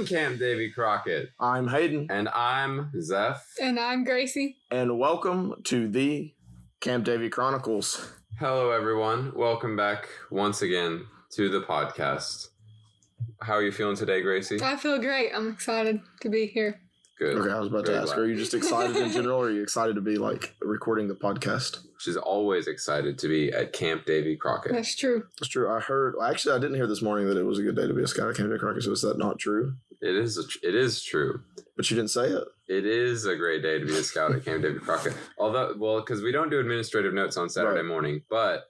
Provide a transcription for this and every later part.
I'm Camp Davy Crockett. I'm Hayden. And I'm Zeph. And I'm Gracie. And welcome to the Camp Davy Chronicles. Hello, everyone. Welcome back once again to the podcast. How are you feeling today, Gracie? I feel great. I'm excited to be here. Good. Okay, I was about to ask, are you just excited in general, or are you excited to be, recording the podcast? She's always excited to be at Camp Davy Crockett. That's true. That's true. I didn't hear this morning that it was a good day to be a scout at Camp Davy Crockett, so is that not true? It is true. But you didn't say it. It is a great day to be a scout at Camp Davy Crockett. Because we don't do administrative notes on Saturday morning, but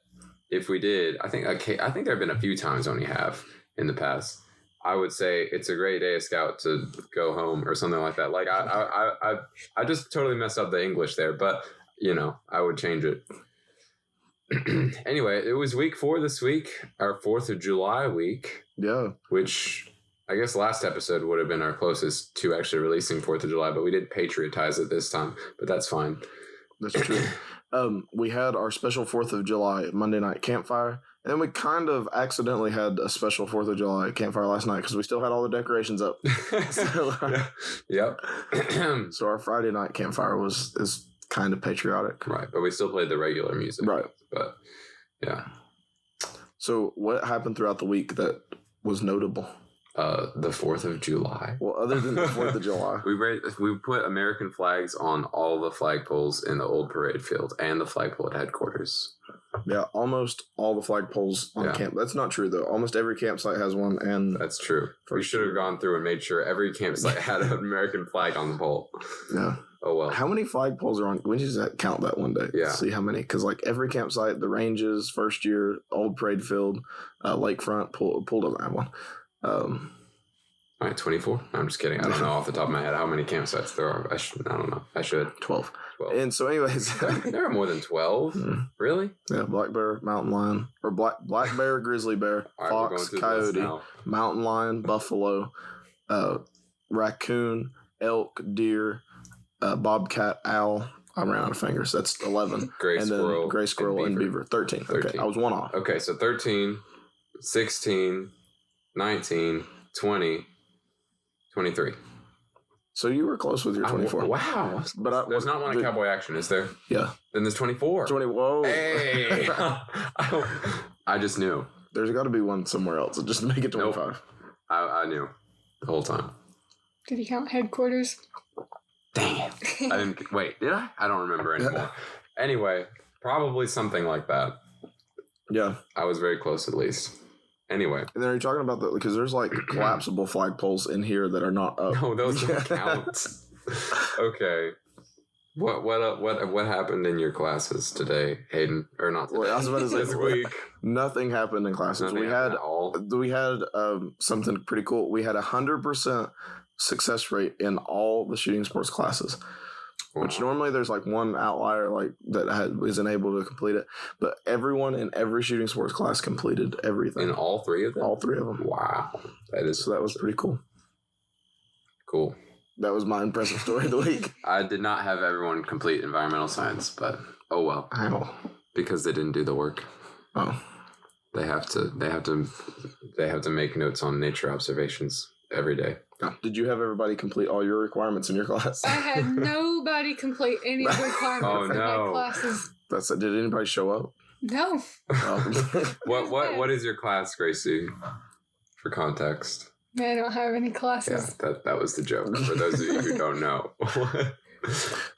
if we did, I think there have been a few times when we have in the past. I would say it's a great day of scout to go home or something like that. Like I just totally messed up the English there, but I would change it. Anyway, it was week 4 this week, our 4th of July week. Yeah. Which I guess last episode would have been our closest to actually releasing 4th of July, but we did patriotize it this time, but that's fine. That's true. We had our special 4th of July Monday night campfire. And then we kind of accidentally had a special 4th of July campfire last night because we still had all the decorations up. Yep. So our Friday night campfire is kind of patriotic. Right, but we still played the regular music. Right. But, yeah. So what happened throughout the week that was notable? The 4th of July. Well, other than the 4th of July. We put American flags on all the flagpoles in the old parade field and the flagpole at headquarters. Yeah, almost all the flagpoles on camp. That's not true, though. Almost every campsite has one. And that's true. We should have gone through and made sure every campsite had an American flag on the pole. Yeah. Oh, well. How many flagpoles are on? We need to count that one day. Yeah. See how many. Because, every campsite, the ranges, first year, old parade field, lakefront, pool doesn't have one. All right, 24? I'm just kidding. I don't know off the top of my head how many campsites there are. I don't know. I should. 12. And so anyways. There are more than 12? Really? Yeah, black bear, mountain lion, or black bear, grizzly bear, fox, coyote, mountain lion, buffalo, raccoon, elk, deer, bobcat, owl. I'm running out of fingers. That's 11. Gray squirrel and beaver. 13. Okay, I was one off. Okay, so 13, 16, 19, 20, 23. So you were close with your 24. Wow. But there's not one in Cowboy Action, is there? Yeah. Then there's 24. 20. Whoa. Hey. I just knew. There's got to be one somewhere else. Just make it 25. Nope. I knew the whole time. Did you count headquarters? Dang it. I didn't. Wait, did I? I don't remember anymore. Anyway, probably something like that. Yeah. I was very close at least. Anyway. And then are you talking about because there's collapsible flagpoles in here that are not up. No, those don't count. Okay. What happened in your classes today, Hayden? Or not today? Well, I was about to say this week. Nothing happened in classes. We had something pretty cool. We had 100% success rate in all the shooting sports classes. Which normally there's one outlier that isn't able to complete it, but everyone in every shooting sports class completed everything. In all 3 of them? All 3 of them. Wow. So that was pretty cool. Cool. That was my impressive story of the week. I did not have everyone complete environmental science, but oh well. How? Because they didn't do the work. Oh. They have to make notes on nature observations every day. Did you have everybody complete all your requirements in your class? I had nobody complete any of the requirements in my classes. Did anybody show up? No. What is your class, Gracie? For context. I don't have any classes. Yeah, that was the joke. For those of you who don't know.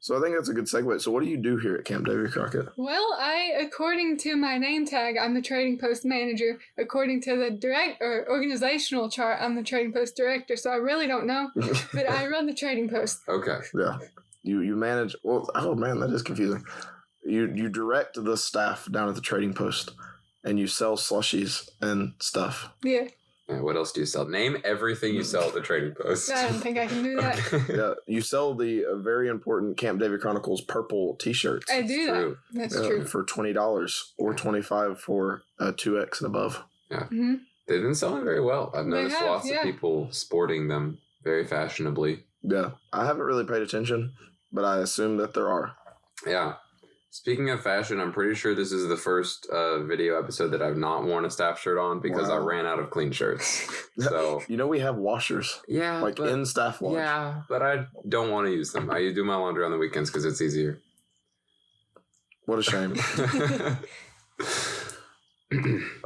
So I think that's a good segue. So what do you do here at Camp Davy Crockett? Well, according to my name tag, I'm the trading post manager. According to the organizational chart, I'm the trading post director. So I really don't know, but I run the trading post. Okay. Yeah. You manage. Well, oh man, that is confusing. You direct the staff down at the trading post, and you sell slushies and stuff. Yeah. And what else do you sell? Name everything you sell at the trading post. I don't think I can do that. Yeah, you sell the very important Camp Davy Chronicles purple T-shirts. I do that. That's true. For $20 or $25 for 2X and above. Yeah, they've been selling very well. I've noticed lots of people sporting them very fashionably. Yeah, I haven't really paid attention, but I assume that there are. Yeah. Speaking of fashion, I'm pretty sure this is the first video episode that I've not worn a staff shirt on because I ran out of clean shirts. So we have washers. Yeah. Like in staff wash. Yeah, but I don't want to use them. I do my laundry on the weekends because it's easier. What a shame.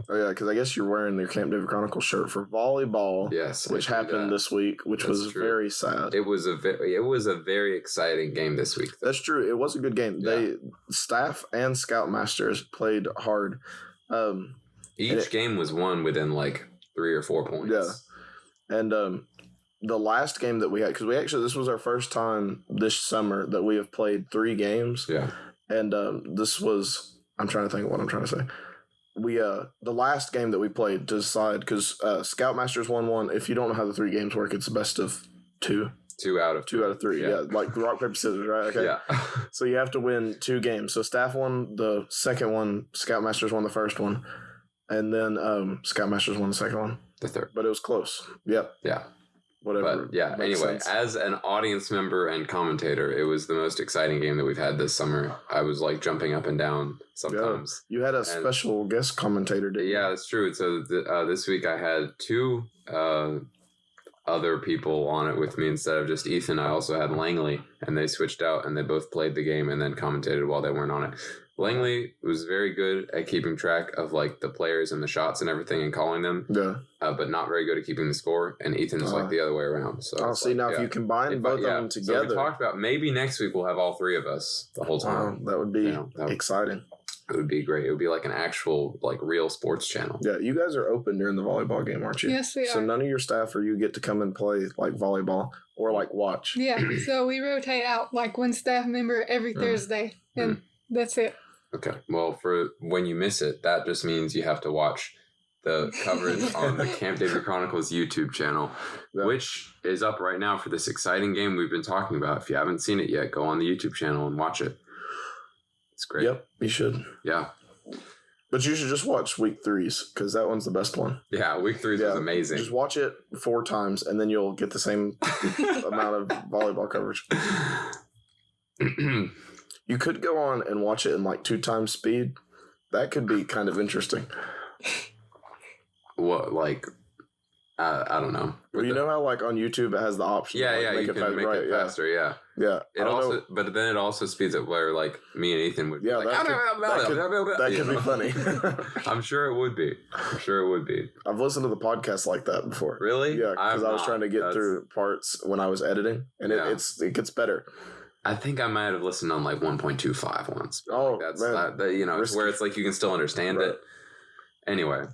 Oh yeah, because I guess you're wearing your Camp David Chronicles shirt for volleyball. Yes, which happened this week, which was true. Very sad. It was a very exciting game this week. That's true. It was a good game. Yeah. Staff and Scoutmasters played hard. Each game was won within like 3 or 4 points. Yeah, and the last game that we had, because this was our first time this summer that we have played 3 games. Yeah, and this was. I'm trying to think of what I'm trying to say. We the last game that we played to decide, because Scoutmasters won 1. If you don't know how the 3 games work, it's the best of 2. 2 out of 3. Yeah, like rock paper scissors, right? Okay. Yeah. So you have to win 2 games. So Staff won the second one, Scoutmasters won the first one, and then Scoutmasters won the second one. The third, but it was close. Yep. Yeah. Whatever. But yeah, anyway, as an audience member and commentator, it was the most exciting game that we've had this summer. I was like jumping up and down sometimes. Yeah. You had a special guest commentator, didn't you? Yeah, that's true. So this week I had 2 other people on it with me instead of just Ethan. I also had Langley, and they switched out and they both played the game and then commentated while they weren't on it. Langley was very good at keeping track of like the players and the shots and everything and calling them. Yeah. But not very good at keeping the score. And Ethan's like the other way around. So I'll see now if you combine both of them together. So we talked about maybe next week we'll have all 3 of us the whole time. That would be exciting. It would be great. It would be like an actual like real sports channel. Yeah, you guys are open during the volleyball game, aren't you? Yes, we are. So none of your staff or you get to come and play like volleyball or like watch. Yeah, so we rotate out like 1 staff member every Thursday, and that's it. Okay. Well, for when you miss it, that just means you have to watch the coverage on the Camp David Chronicles YouTube channel, which is up right now for this exciting game we've been talking about. If you haven't seen it yet, go on the YouTube channel and watch it. It's great. Yep, you should. Yeah. But you should just watch week 3's because that one's the best one. Yeah, week 3's was amazing. Just watch it 4 times and then you'll get the same amount of volleyball coverage. You could go on and watch it in like 2 times speed. That could be kind of interesting. What, like, I don't know. Well, you know how like on YouTube it has the option. Yeah, to, like, you can make it faster. Yeah. It also, but then it also speeds up where like me and Ethan would. Yeah, be like, that could be funny. I'm sure it would be. I've listened to the podcast like that before. Really? Yeah, because I was trying to get through parts when I was editing, and it gets better. I think I might have listened on like 1.25 once. Oh, like that's man. it's where it's like you can still understand it. Anyway,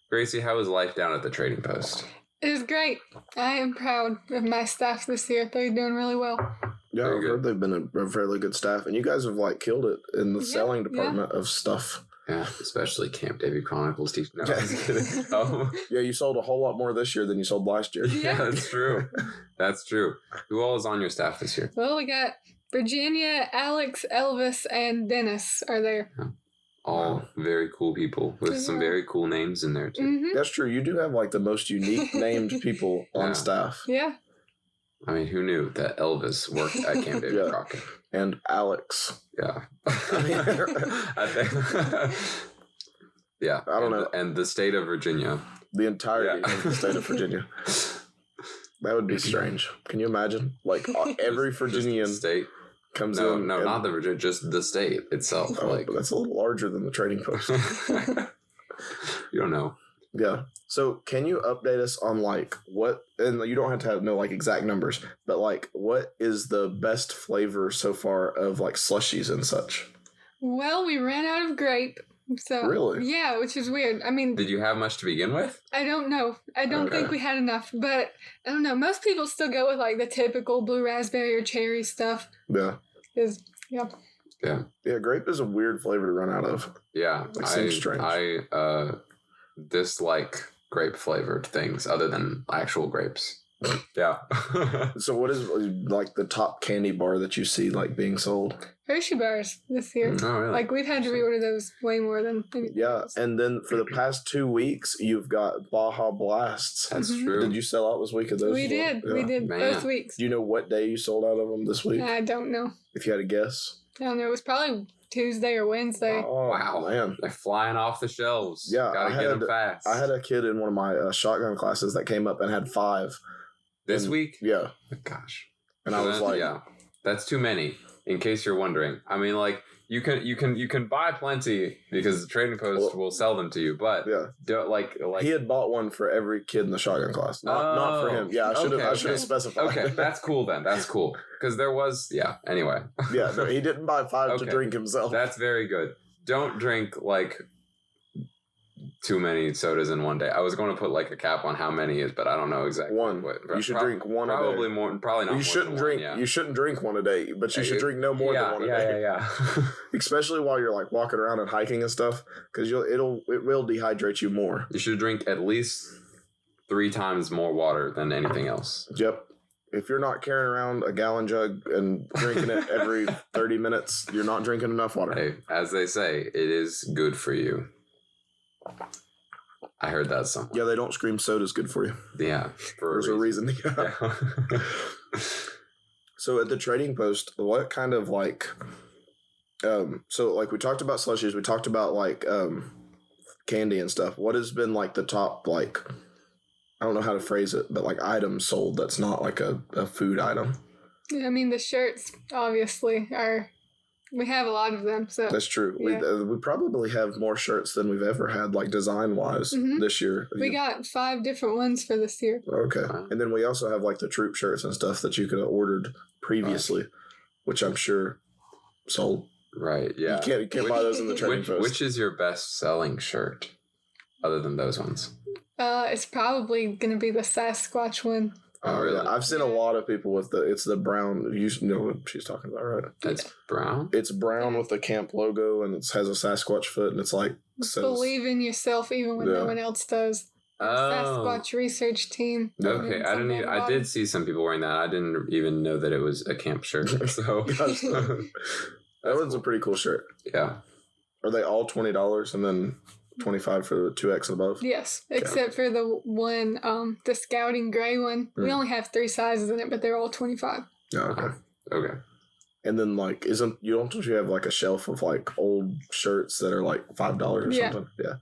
Gracie, how was life down at the trading post? It was great. I am proud of my staff this year. They're doing really well. Yeah, I've heard they've been a fairly good staff, and you guys have like killed it in the selling department of stuff. Yeah, especially Camp David Chronicles teaching. No, I'm just kidding. Oh. Yeah, you sold a whole lot more this year than you sold last year. Yeah, that's true. That's true. Who all is on your staff this year? Well, we got Virginia, Alex, Elvis, and Dennis are there. Yeah. All very cool people with some very cool names in there, too. Mm-hmm. That's true. You do have like the most unique named people on staff. Yeah. I mean, who knew that Elvis worked at Camp David Crockett? And Alex. Yeah. I think. Yeah. I don't know. And the state of Virginia. The entirety of the state of Virginia. That would be strange. Can you imagine? Like every Virginian state comes in. No, not the Virginia, just the state itself. But that's a little larger than the trading post. You don't know. Yeah. So can you update us on like what, and you don't have to know like exact numbers, but like what is the best flavor so far of like slushies and such? Well, we ran out of grape. So really? Yeah, which is weird. I mean, did you have much to begin with? I don't know. I don't think we had enough, but I don't know. Most people still go with like the typical blue raspberry or cherry stuff. Yeah. Yeah, grape is a weird flavor to run out of. Yeah. It seems strange. I dislike grape flavored things other than actual grapes. Yeah. So what is like the top candy bar that you see like being sold? Hershey bars this year. Oh, really? Like we've had to reorder those way more than anything else. And then for the past 2 weeks you've got Baja Blasts. That's true. Did you sell out this week of those? We did. Yeah. We did both weeks. Do you know what day you sold out of them this week? I don't know. If you had a guess. I don't know. It was probably Tuesday or Wednesday. Oh, wow, man. They're flying off the shelves. Yeah, Gotta get them fast. I had a kid in one of my shotgun classes that came up and had 5. This week? Yeah. Gosh. And I was like... Yeah, that's too many, in case you're wondering. I mean, like, you can buy plenty because the trading post will sell them to you, but don't like he had bought one for every kid in the shotgun class, not for him. Yeah, I should have specified. Okay, that's cool then. That's cool because there was Anyway, no, he didn't buy 5 to drink himself. That's very good. Don't drink like too many sodas in one day. I was going to put like a cap on how many is, but I don't know exactly. One. You should drink one a day. Probably more. Probably not. You shouldn't drink. You shouldn't drink one a day, but you should drink no more than one a day. Yeah. Especially while you're like walking around and hiking and stuff, because it will dehydrate you more. You should drink at least 3 times more water than anything else. Yep. If you're not carrying around a gallon jug and drinking it every 30 minutes, you're not drinking enough water. Hey, as they say, it is good for you. I heard that somewhere. Yeah, they don't scream soda's good for you. Yeah, there's a reason. Yeah. So at the trading post, what kind of like, so like we talked about slushies, we talked about like candy and stuff. What has been like the top like, I don't know how to phrase it, but like items sold that's not like a food item? I mean, the shirts obviously are. We have a lot of them, so that's true. Yeah. We probably have more shirts than we've ever had, like design wise, this year. We got 5 different ones for this year. Okay, and then we also have like the troop shirts and stuff that you could have ordered previously, which I'm sure sold. Right. Yeah. You can't buy those in the trading post. Which is your best selling shirt, other than those ones? It's probably gonna be the Sasquatch one. Oh, really? Yeah. I've seen a lot of people with it's the brown. You know what she's talking about, right? It's brown? It's brown with the camp logo, and it has a Sasquatch foot, and it's like... Believe in yourself even when no one else does. Sasquatch research team. Okay, I did see some people wearing that. I didn't even know that it was a camp shirt. So that one's a pretty cool shirt. Yeah. Are they all $20 and then $25 for the 2X and above? Yes, except for the one, the scouting gray one. We only have 3 sizes in it, but they're all $25. Oh, okay. And then like, don't you have like a shelf of like old shirts that are like $5 or something? Yeah.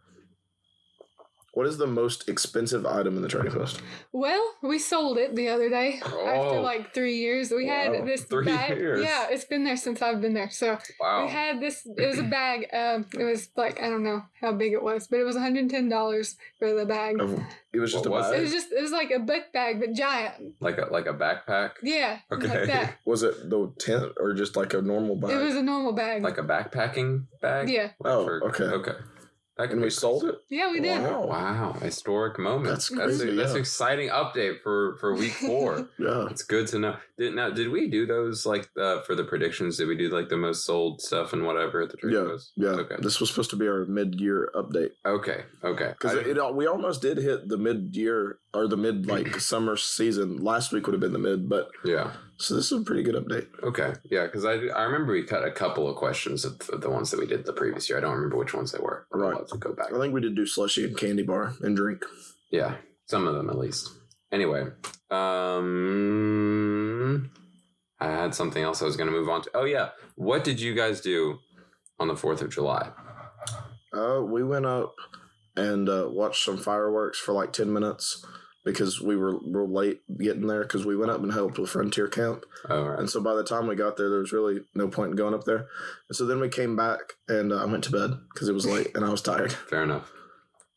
What is the most expensive item in the trading post? Well, we sold it the other day after like 3 years. We had this 3 bag. years. Yeah, it's been there since I've been there. So we had this. It was a bag. It was like, I don't know how big it was, but it was $110 for the bag. It was just a bag. It was like a book bag, but giant. Like a backpack. Yeah. Okay. Like that. Was it the tent or just like a normal bag? It was a normal bag. Like a backpacking bag. Yeah. Okay. And we sold it? Yeah, we did. Wow. Historic moment. That's crazy. That's an exciting update for week 4. Yeah. It's good to know. Did we do those like for the predictions? Did we do like the most sold stuff and whatever at the trading post? Yeah. Okay. This was supposed to be our mid-year update. Okay. Because we almost did hit the mid-year or the mid like summer season. Last week would have been the mid, but yeah. So this is a pretty good update. Okay. Yeah, because I remember we cut a couple of questions of the ones that we did the previous year. I don't remember which ones they were. Right. I'll have to go back. I think we did do slushy and candy bar and drink. Yeah, some of them at least. Anyway, I had something else I was going to move on to. Oh, yeah. What did you guys do on the 4th of July? We went up and watched some fireworks for like 10 minutes because we were late getting there because we went up and helped with Frontier Camp. Oh, right. And so by the time we got there was really no point in going up there. And so then we came back and I went to bed because it was late and I was tired. Fair enough.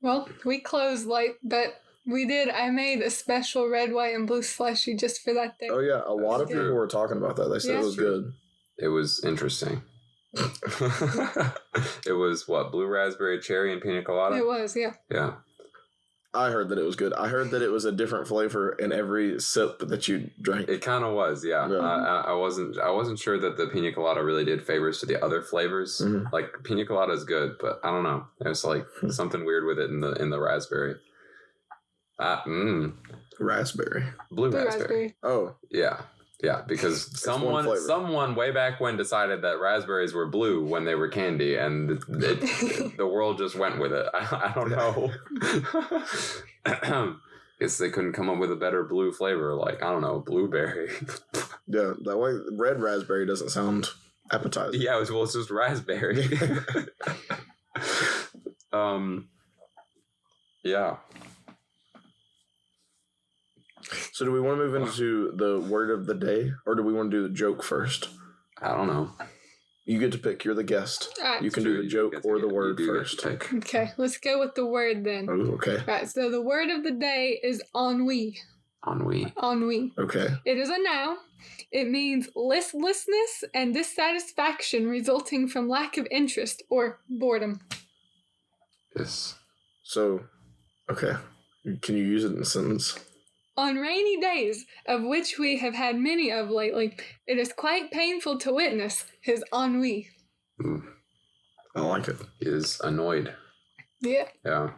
Well, we closed late, but I made a special red, white, and blue slushie just for that day. Oh, yeah. A lot of people were talking about that. They said it was good. It was interesting. It was what? Blue raspberry, cherry, and pina colada? It was, yeah. Yeah. I heard that it was good. I heard that it was a different flavor in every sip that you drank. It kind of was, yeah. I wasn't sure that the pina colada really did favors to the other flavors. Mm-hmm. Like pina colada is good, but I don't know. There's like something weird with it in the raspberry. Raspberry. Blue raspberry. Oh, yeah. Yeah, because someone way back when decided that raspberries were blue when they were candy, and the world just went with it. I don't know. Guess they couldn't come up with a better blue flavor, like, I don't know, blueberry. Yeah, that way red raspberry doesn't sound appetizer. Yeah, it's just raspberry. Yeah. So do we want to move into the word of the day, or do we want to do the joke first? I don't know. You get to pick. You're the guest. All right. You can do the joke or the word first. Okay, let's go with the word then. Oh, okay. All right, so the word of the day is ennui. Ennui. Ennui. Okay. It is a noun. It means listlessness and dissatisfaction resulting from lack of interest or boredom. Yes. So, okay. Can you use it in a sentence? On rainy days, of which we have had many of lately, it is quite painful to witness his ennui. I like it. He is annoyed. Yeah. Yeah.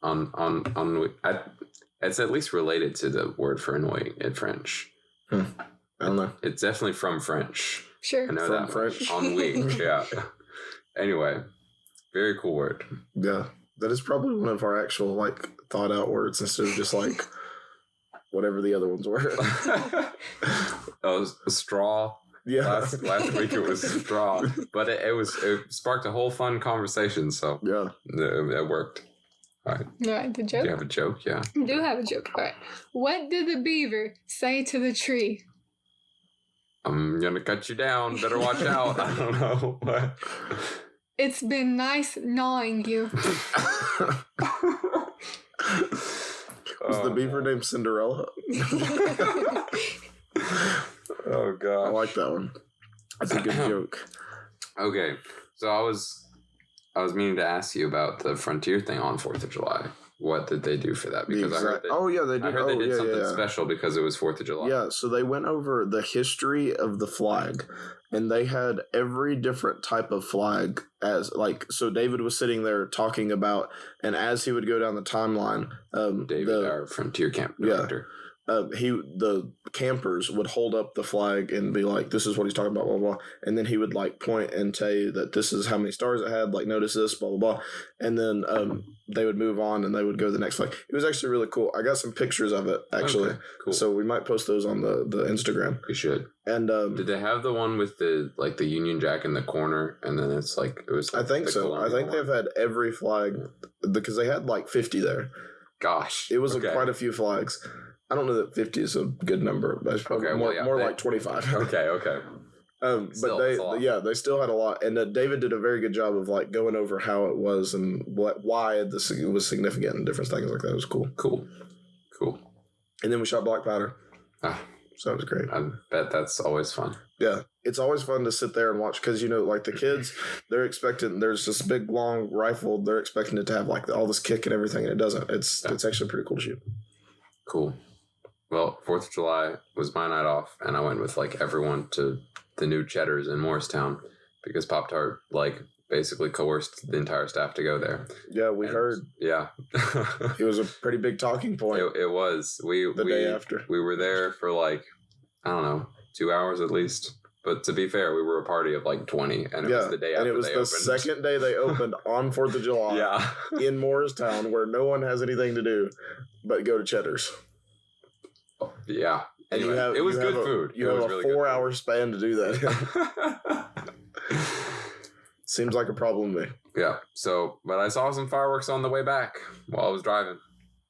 Ennui. It's at least related to the word for annoying in French. I don't know. It's definitely from French. Sure. I know From that French? Ennui. Yeah. Anyway, very cool word. Yeah. That is probably one of our actual, like, thought out words instead of just, like, whatever the other ones were. Straw. Yeah. Last week it was straw. But it sparked a whole fun conversation, so Yeah. it worked. All right. All right, the joke. Do you have a joke? Yeah. I do have a joke. All right. What did the beaver say to the tree? I'm gonna cut you down. Better watch out. I don't know. What? It's been nice gnawing you. Was the beaver named Cinderella? Oh I god. like that one. That's a good joke. Okay, so I was meaning to ask you about the Frontier thing on 4th of July. What did they do for that? Because I heard they did something special because it was 4th of July. Yeah, so they went over the history of the flag, and they had every different type of flag as, like, so David was sitting there talking about, and as he would go down the timeline, David, our Frontier camp director. The campers would hold up the flag and be like, this is what he's talking about, blah, blah, blah. And then he would, like, point and tell you that this is how many stars it had, like, notice this, blah, blah, blah. And then they would move on and they would go to the next flag. It was actually really cool. I got some pictures of it, actually. Okay, cool. So we might post those on the Instagram. We should. And did they have the one with the Union Jack in the corner, and then it's like it was? Like I think so. I think they've had every flag because they had like 50 there. Gosh, it was quite a few flags. I don't know that 50 is a good number, but it's probably more like 25. Okay. But they still had a lot, and David did a very good job of like going over how it was and why this was significant and different things like that. It was cool. Cool. And then we shot black powder. So it was great. I bet that's always fun. Yeah, it's always fun to sit there and watch because, you know, like the kids, they're expecting, there's this big, long rifle. They're expecting it to have like all this kick and everything, and it doesn't. It's actually pretty cool to shoot. Cool. Well, 4th of July was my night off, and I went with like everyone to the new Cheddar's in Morristown because Pop-Tart like basically coerced the entire staff to go there. Yeah, we heard. Yeah. It was a pretty big talking point. It was. The day after. We were there for like, I don't know, 2 hours at least. But to be fair, we were a party of like 20, and it was the day after they opened. And it was the second day they opened on 4th of July in Morristown, where no one has anything to do but go to Cheddar's. Yeah. Anyway, it was good food. You have a really 4-hour span to do that. Seems like a problem to me. Yeah. So, but I saw some fireworks on the way back while I was driving.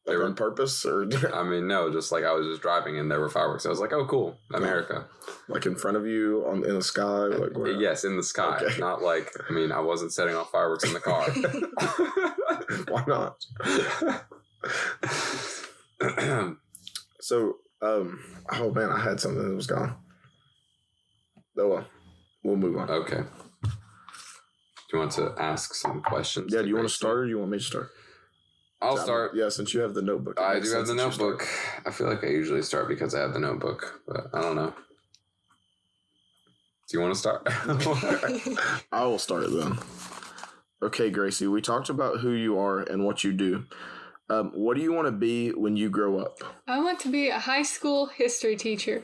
They were on purpose, or? I mean, no, just like I was just driving and there were fireworks. I was like, oh, cool, America. Like in front of you in the sky? Like where? Yes, in the sky. Okay. Not like, I mean, I wasn't setting off fireworks in the car. Why not? So, oh man, I had something that was gone. Oh well, we'll move on. Okay. Do you want to ask some questions? Yeah, do you want to start or do you want me to start? I'll start. Yeah, since you have the notebook. I do have the notebook. I feel like I usually start because I have the notebook, but I don't know. Do you want to start? I will start then. Okay, Gracie, we talked about who you are and what you do. What do you want to be when you grow up? I want to be a high school history teacher.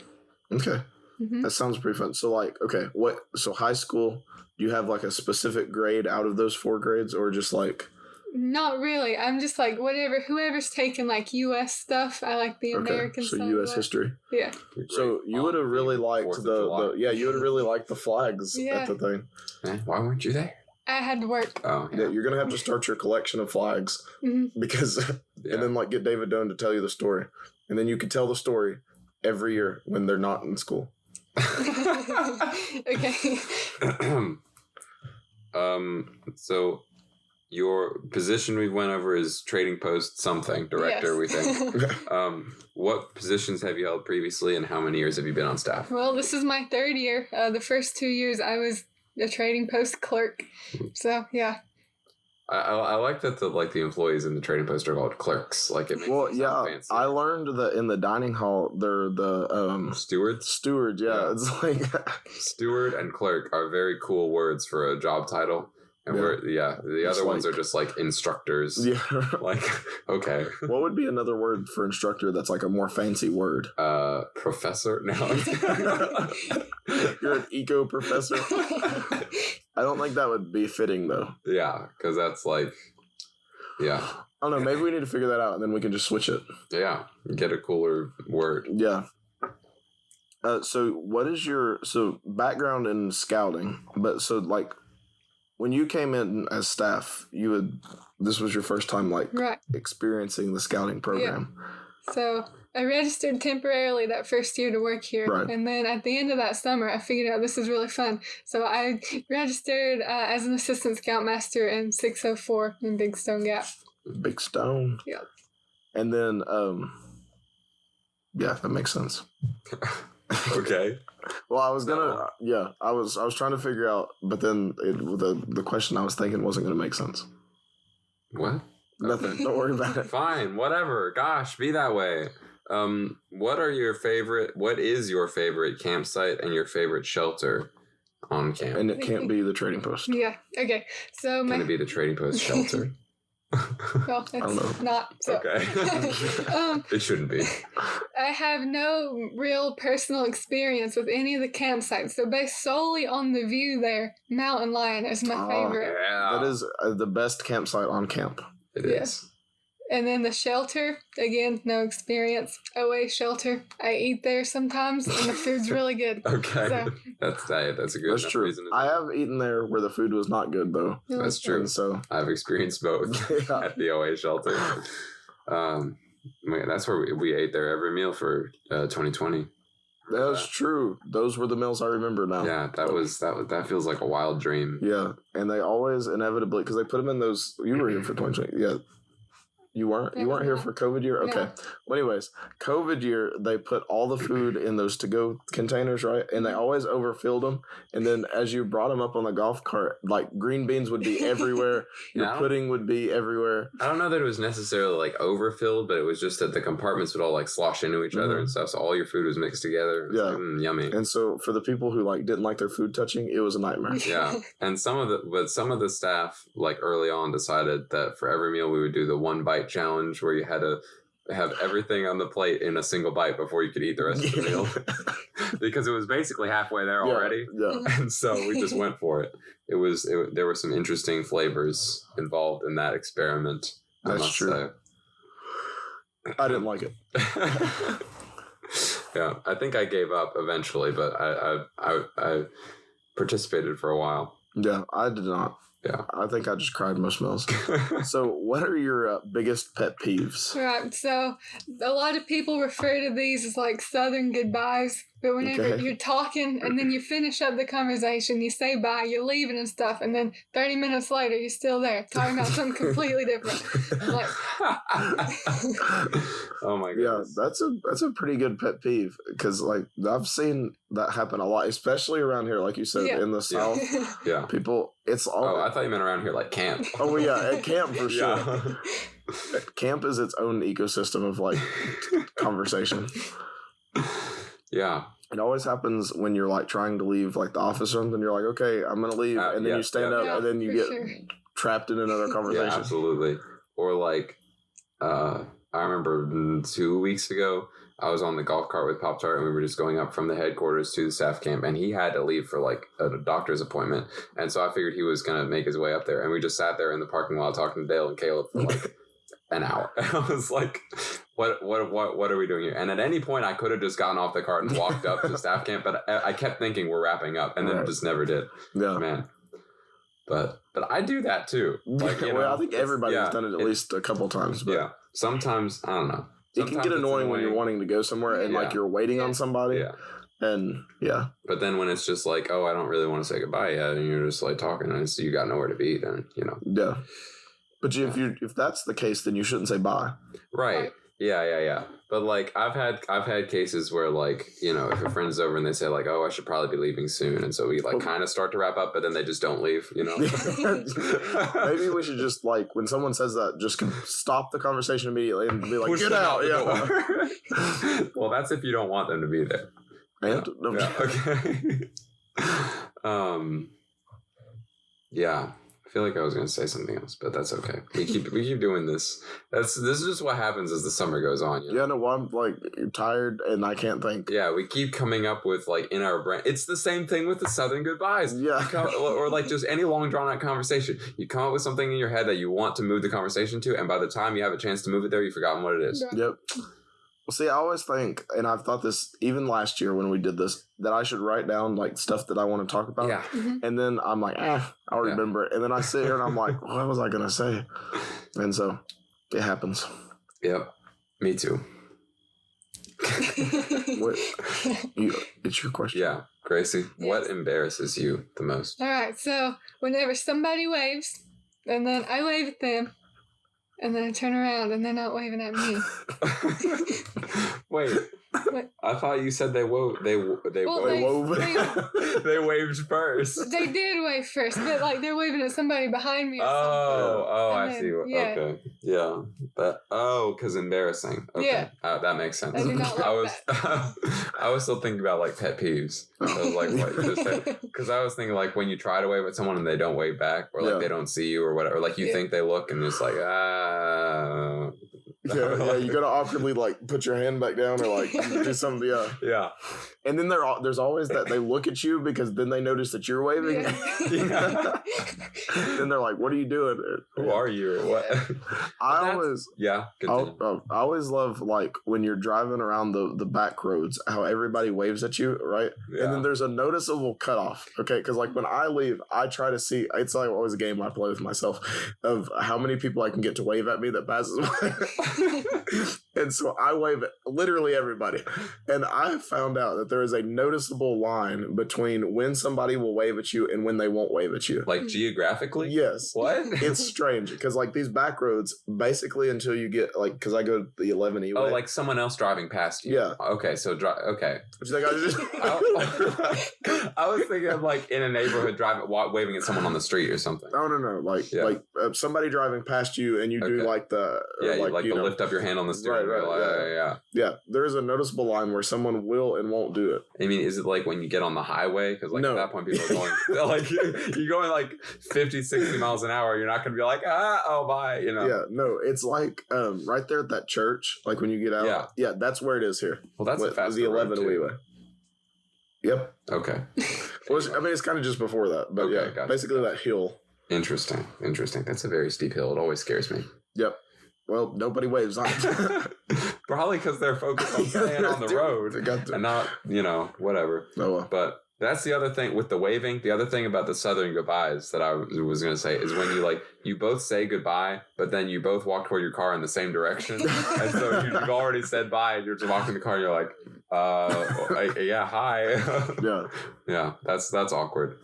Okay. Mm-hmm. That sounds pretty fun. So like, okay, so high school, do you have like a specific grade out of those 4 grades or just like? Not really. I'm just like whoever's taking like U.S. stuff. I like the American so side. U.S. history. Yeah. So you would have really liked you would have really liked the flags at the thing. Man, why weren't you there? I had to work. Oh, yeah. You're gonna have to start your collection of flags because, and then like get David Doan to tell you the story, and then you can tell the story every year when they're not in school. Okay. So your position we went over is trading post something director. We think. What positions have you held previously, and how many years have you been on staff? Well, this is my 3rd year. The first 2 years I was a trading post clerk. So yeah. I like that the employees in the trading post are called clerks. Like it makes it sound fancy. I learned that in the dining hall they're the stewards. Stewards, yeah. It's like steward and clerk are very cool words for a job title. And the other ones are just like instructors. Yeah. Like, okay. What would be another word for instructor that's like a more fancy word? Professor? No. You're an eco professor? I don't think that would be fitting though. Yeah, because that's like, yeah. I don't know. Maybe we need to figure that out and then we can just switch it. Yeah. Get a cooler word. Yeah. So what is your background in scouting? But so like, when you came in as staff, this was your first time experiencing the scouting program. Yeah. So I registered temporarily that first year to work here. Right. And then at the end of that summer, I figured out this is really fun. So I registered as an assistant scoutmaster in 604 in Big Stone Gap. Big Stone. Yeah. And then, that makes sense. Okay. Well, I was I was trying to figure out, but then the question I was thinking wasn't going to make sense. What? Nothing. Don't worry about it. Fine. Whatever. Gosh, be that way. What is your favorite campsite and your favorite shelter on camp? And it can't be the trading post. Yeah. Okay. So Can it be the trading post shelter? Well, it's not. So. Okay. It shouldn't be. I have no real personal experience with any of the campsites, so based solely on the view there, Mountain Lion is my favorite. Yeah. That is the best campsite on camp. It is. And then the shelter, again, no experience. OA shelter. I eat there sometimes, and the food's really good. Okay. So, that's a good enough true. reason. I have eaten there where the food was not good, though. That's true. So I've experienced both at the OA shelter. That's where we ate there every meal for 2020. That's true. Those were the meals I remember now. Yeah, that feels like a wild dream. Yeah, and they always inevitably, because they put them in those. You were here for 2020. Yeah. You weren't here for COVID year? Okay. No. Well, anyways, COVID year, they put all the food in those to-go containers, right? And they always overfilled them. And then as you brought them up on the golf cart, like green beans would be everywhere. Your pudding would be everywhere. I don't know that it was necessarily like overfilled, but it was just that the compartments would all like slosh into each other and stuff. So all your food was mixed together. Yeah. Like, yummy. And so for the people who like didn't like their food touching, it was a nightmare. Yeah. And some of the staff like early on decided that for every meal we would do the 1 bite challenge where you had to have everything on the plate in a single bite before you could eat the rest of the meal because it was basically halfway there already. Yeah. And so we just went for it. There were some interesting flavors involved in that experiment. That's true. Say. I didn't like it. Yeah, I think I gave up eventually, but I participated for a while. Yeah, I did not. Yeah. I think I just cried most meals. So what are your biggest pet peeves? Right. So a lot of people refer to these as like Southern goodbyes. But whenever you're talking and then you finish up the conversation, you say bye, you're leaving and stuff, and then 30 minutes later, you're still there talking about something completely different. Like, oh my goodness. Yeah, that's a pretty good pet peeve because like I've seen that happen a lot, especially around here, like you said, in the South. Yeah. People, it's all. Oh, I thought you meant around here like camp. Oh yeah, at camp for sure. Yeah. Camp is its own ecosystem of like conversation. Yeah. It always happens when you're like trying to leave like the office room and you're like, okay, I'm going to leave. And then you stand up and then you get trapped in another conversation. Yeah, absolutely. Or like, I remember 2 weeks ago, I was on the golf cart with Pop Tart, and we were just going up from the headquarters to the staff camp, and he had to leave for like a doctor's appointment, and so I figured he was gonna make his way up there, and we just sat there in the parking lot talking to Dale and Caleb for like an hour. And I was like, what are we doing here? And at any point, I could have just gotten off the cart and walked up to staff camp, but I kept thinking we're wrapping up, and then it just never did. Yeah, man. But I do that too. Like, I think everybody's done it at least a couple times. But sometimes I don't know. It can get annoying when you're wanting to go somewhere and like you're waiting on somebody. Yeah. And But then when it's just like, oh, I don't really want to say goodbye yet, and you're just like talking, and so you got nowhere to be, then Yeah. But if that's the case, then you shouldn't say bye. Right. Yeah. But like I've had cases where like, if a friend's over and they say like, oh, I should probably be leaving soon, and so we like kind of start to wrap up, but then they just don't leave, Maybe we should just like when someone says that, just stop the conversation immediately and be like, get out. Well, that's if you don't want them to be there. Okay. Yeah. I feel like I was going to say something else, but that's okay. We keep doing this. This is just what happens as the summer goes on. Yeah, no, I'm like tired and I can't think. Yeah, we keep coming up with like in our brain. It's the same thing with the Southern goodbyes. Yeah, or like just any long drawn out conversation. You come up with something in your head that you want to move the conversation to, and by the time you have a chance to move it there, you've forgotten what it is. Yep. Well, see, I always think, and I've thought this even last year when we did this, that I should write down like stuff that I want to talk about. Yeah. Mm-hmm. And then I'm like, I'll remember it. And then I sit here and I'm like, what was I going to say? And so it happens. Yep. Me too. It's your question. Yeah. Gracie, what embarrasses you the most? All right. So whenever somebody waves, and then I wave at them, and then I turn around and they're not waving at me. Wait. What? I thought you said they wove. They wove. They waved first. They did wave first, but like they're waving at somebody behind me. I see. Okay. Yeah. Because embarrassing. Okay. Yeah. That makes sense. I do not like that. I was still thinking about like pet peeves. I was like, what you just said. Because I was thinking like when you try to wave at someone and they don't wave back, or like they don't see you or whatever, like you think they look and it's like Yeah, you gotta awkwardly like put your hand back down or like do something. Yeah. And then there's always that they look at you because then they notice that you're waving. Yeah. Then they're like, "What are you doing? Who are you? Or what?" I always Continue. I always love like when you're driving around the back roads, how everybody waves at you, right? Yeah. And then there's a noticeable cutoff. Okay, because like when I leave, I try to see. It's like always a game I play with myself of how many people I can get to wave at me that passes by. And so I wave at literally everybody. And I found out that there is a noticeable line between when somebody will wave at you and when they won't wave at you. Like geographically? Yes. What? It's strange because like these back roads, basically until you get like, because I go the 11 E way. Oh, like someone else driving past you. Yeah. Okay, so okay. Which like I was thinking of like in a neighborhood waving at someone on the street or something. Oh, no. Like somebody driving past you and you do like the... you lift up your hand on the steering wheel. Yeah, there is a noticeable line where someone will and won't do it. I mean, is it like when you get on the highway? Because like at that point, people are going... like you're going like 50, 60 miles an hour. You're not going to be like, bye, Yeah, no, it's like right there at that church, like when you get out. Yeah, that's where it is here. Well, that's a faster the 11 way. Yep. Okay. Well, I mean, it's kind of just before that, but gotcha. Basically that hill. Interesting. That's a very steep hill. It always scares me. Yep. Well, nobody waves on it. Probably because they're focused on staying on the road and not, whatever. Oh, well. But that's the other thing with the waving. The other thing about the Southern goodbyes that I was going to say is when you both say goodbye, but then you both walk toward your car in the same direction. And so you've already said bye and you're just walking the car and you're like, hi. Yeah. Yeah, that's awkward.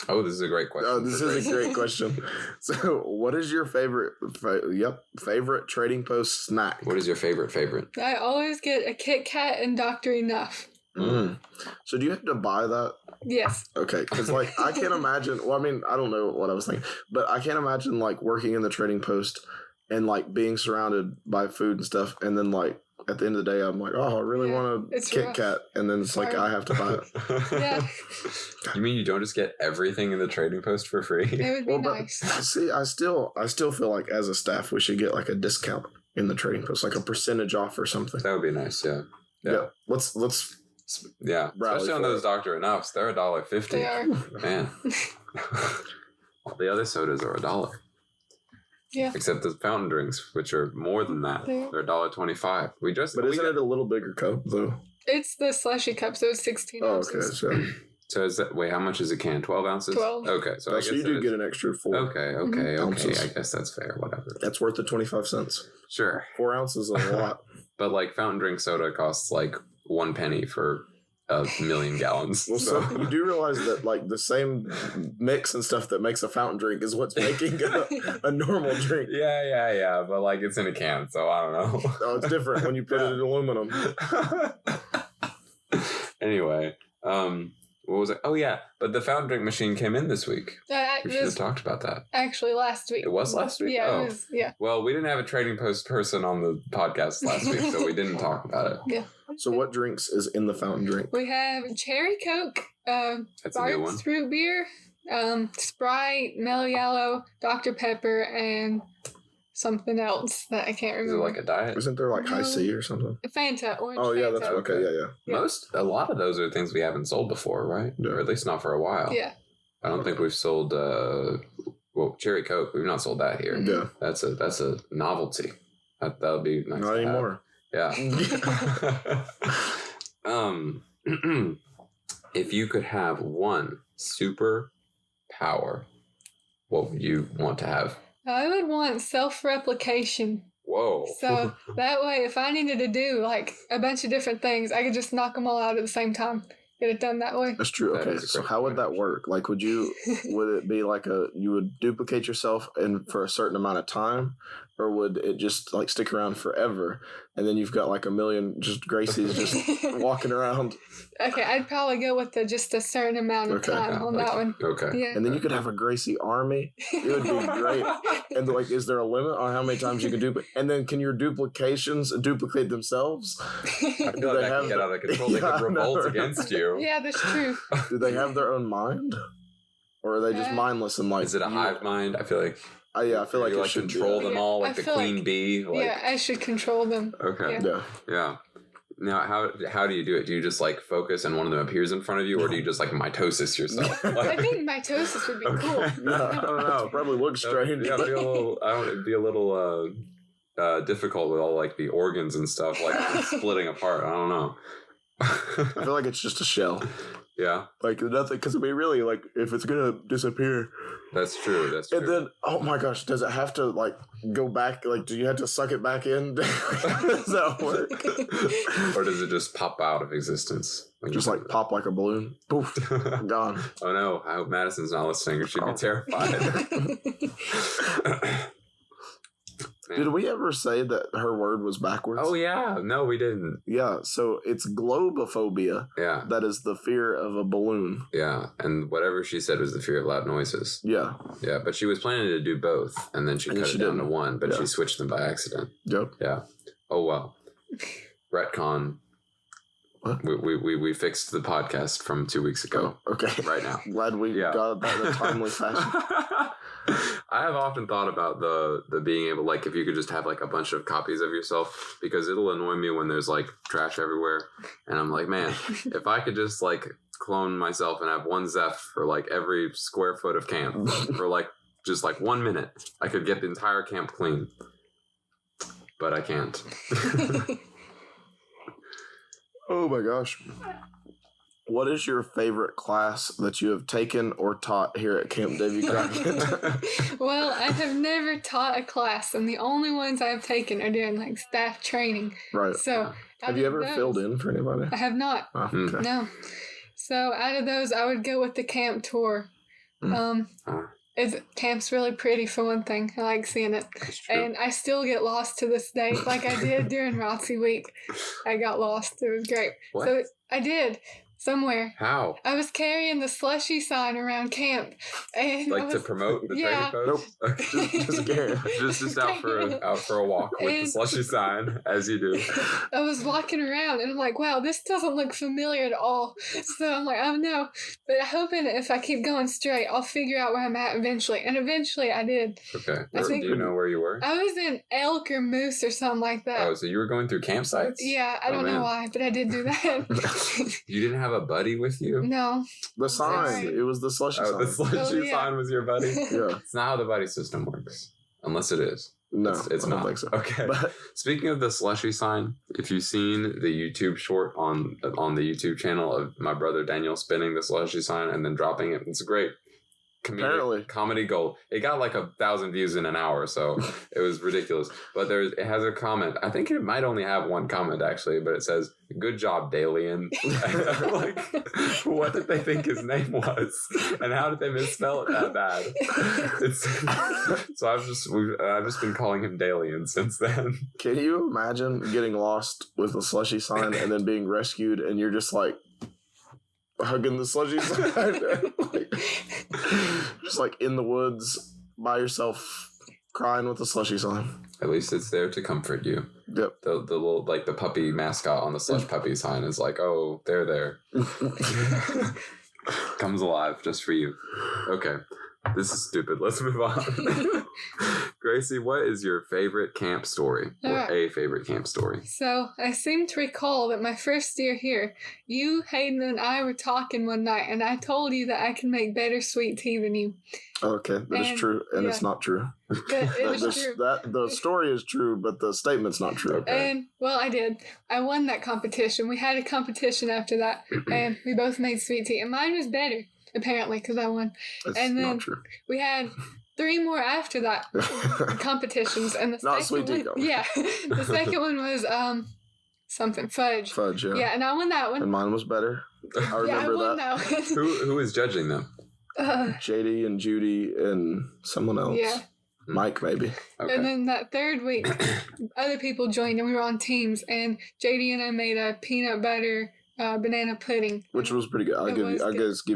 Oh, this is a great question. Oh, this is a great question. So, what is your favorite Trading Post snack? What is your favorite? I always get a Kit Kat and Dr. Enough. Mm. So, do you have to buy that? Yes. Okay, because like I can't imagine. Well, I mean, I don't know what I was thinking, but I can't imagine like working in the Trading Post and like being surrounded by food and stuff, and then like at the end of the day, I'm like, oh, I really want a Kit Kat, and then it's like I have to buy it. Yeah. You mean you don't just get everything in the trading post for free? It would be nice. See, I still feel like as a staff we should get like a discount in the trading post, like a percentage off or something. That would be nice. Yeah. Let's yeah, especially on those Dr. Enoughs, they're $1.50. They are. Man. All the other sodas are $1. Yeah. Except the fountain drinks, which are more than that. They're $1.25. But isn't it a little bigger cup though? It's the slushy cup, so it's 16 ounces. Okay, so is that, wait, how much is a can? 12 ounces? 12. Okay, so I guess you do get an extra 4. Okay. Ounces. I guess that's fair. Whatever. That's worth the 25 cents. Sure. 4 ounces is a lot. But like fountain drink soda costs like 1 penny for 1,000,000 gallons. Well, so you do realize that like the same mix and stuff that makes a fountain drink is what's making a normal drink. Yeah. But like it's in a can, so I don't know. Oh, it's different when you put it in aluminum. Anyway, what was it? Oh yeah, but the fountain drink machine came in this week. We should have talked about that. Actually, last week. It was last week? Yeah, it was. Yeah. Well, we didn't have a trading post person on the podcast last week, so we didn't talk about it. Yeah. So what drinks is in the fountain drink? We have cherry Coke, That's a new one. Bart's root beer, Sprite, Mellow Yellow, Dr. Pepper, and something else that I can't remember. Is it like a diet? Isn't there like High C or something? Fanta, orange. Oh yeah, Fanta. that's okay. Yeah. A lot of those are things we haven't sold before, right? Yeah. Or at least not for a while. Yeah. I don't think we've sold cherry Coke. We've not sold that here. Yeah. That's a novelty. That'll be nice. Not anymore. Yeah. If you could have one super power, what would you want to have? I would want self-replication. Whoa. So that way, if I needed to do like a bunch of different things, I could just knock them all out at the same time. Get it done that way. That's true. Okay, so how would that work? Like, would it be like you would duplicate yourself for a certain amount of time, or would it just like stick around forever, and then you've got like 1,000,000 just Gracies just walking around? Okay, I'd probably go with just a certain amount of time on that one. Okay. Yeah. And then you could have a Gracie army. It would be great. And like, is there a limit on how many times you can duplicate? And then can your duplications duplicate themselves? I feel like I can get out of control. They could revolt against you. Yeah, that's true. Do they have their own mind? Or are they just mindless and like... Is it a hive mind? I feel like... yeah, I feel like you should control them all, like the queen bee. Like... Yeah, I should control them. Okay. Yeah. Now, how do you do it? Do you just like focus and one of them appears in front of you, or do you just like mitosis yourself? I think mitosis would be cool. Yeah, I don't know. Probably looks strange. Yeah, it'd be a little difficult with all like the organs and stuff like splitting apart. I don't know. I feel like it's just a shell. Yeah. Like nothing, because I mean, really, like if it's gonna disappear. That's true. And then, oh my gosh, does it have to like go back? Like, do you have to suck it back in? How does that work? Or does it just pop out of existence? Just like pop like a balloon. Poof, gone. Oh no! I hope Madison's not listening, or she'd be terrified. Did we ever say that her word was backwards? Oh yeah, no, we didn't. Yeah, so it's globophobia. Yeah, that is the fear of a balloon. Yeah, and whatever she said was the fear of loud noises. Yeah, but she was planning to do both, and then she cut it down to one, but she switched them by accident. Yep. Yeah. Oh well. Retcon. What? We fixed the podcast from 2 weeks ago. Oh, okay. Right now. Glad we got that in a timely fashion. I have often thought about the being able, like, if you could just have like a bunch of copies of yourself, because it'll annoy me when there's like trash everywhere, and I'm like, man, if I could just like clone myself and have one Zeph for like every square foot of camp for like just like 1 minute, I could get the entire camp clean. But I can't. Oh my gosh. What is your favorite class that you have taken or taught here at Camp Davy Crockett? Well, I have never taught a class, and the only ones I've taken are during like staff training. Right. So, have you ever filled in for anybody? I have not. Oh, okay. No. So out of those, I would go with the camp tour. Camp's really pretty for one thing. I like seeing it. And I still get lost to this day, like I did during ROTC week. I got lost. It was great. What? So I did. somewhere. How? I was carrying the slushy sign around camp, and to promote the trading post. Nope. Just carry. just out for a walk with the slushy sign, as you do. I was walking around, and I'm like, wow, this doesn't look familiar at all. So I'm like, oh no, but I'm hoping if I keep going straight, I'll figure out where I'm at eventually. And eventually, I did. Okay. Do you know where you were? I was in elk or moose or something like that. Oh, so you were going through campsites? Yeah, I don't know why, but I did do that. You didn't have a buddy with you? No. The sign. It was the slushy sign. The slushy sign was your buddy? Yeah. It's not how the buddy system works. Unless it is. No, it's I not. don't think so. Okay. But speaking of the slushy sign, if you've seen the YouTube short on the YouTube channel of my brother Daniel spinning the slushy sign and then dropping it, it's great. Comedy gold. It got like 1,000 views in an hour, so it was ridiculous. But it has a comment. I think it might only have one comment actually, but it says, "Good job, Dalian." Like, what did they think his name was, and how did they misspell it that bad? So I've just been calling him Dalian since then. Can you imagine getting lost with a slushy sign and then being rescued, and you're just like hugging the slushy sign? Just like in the woods by yourself crying with the slushy sign. At least it's there to comfort you. Yep. The little the puppy mascot on the slush puppy sign is like, oh, they're there. Comes alive just for you. Okay. This is stupid. Let's move on. Gracie, what is your favorite camp story? Or a favorite camp story? So, I seem to recall that my first year here, you, Hayden, and I were talking one night, and I told you that I can make better sweet tea than you. Okay, that is true, and it's not true. But it was true. The story is true, but the statement's not true. Okay. And, well, I did. I won that competition. We had a competition after that, and we both made sweet tea, and mine was better. Apparently, because I won. That's and then not true. We had 3 more after that competitions, and the not second sweet tea. one, yeah, the second one was something fudge. Fudge, yeah. Yeah, and I won that one. And mine was better. I remember won that. one. Who is judging them? JD and Judy and someone else. Yeah. Mike, maybe. Okay. And then that third week, other people joined, and we were on teams. And JD and I made a peanut butter banana pudding, which was pretty good. I give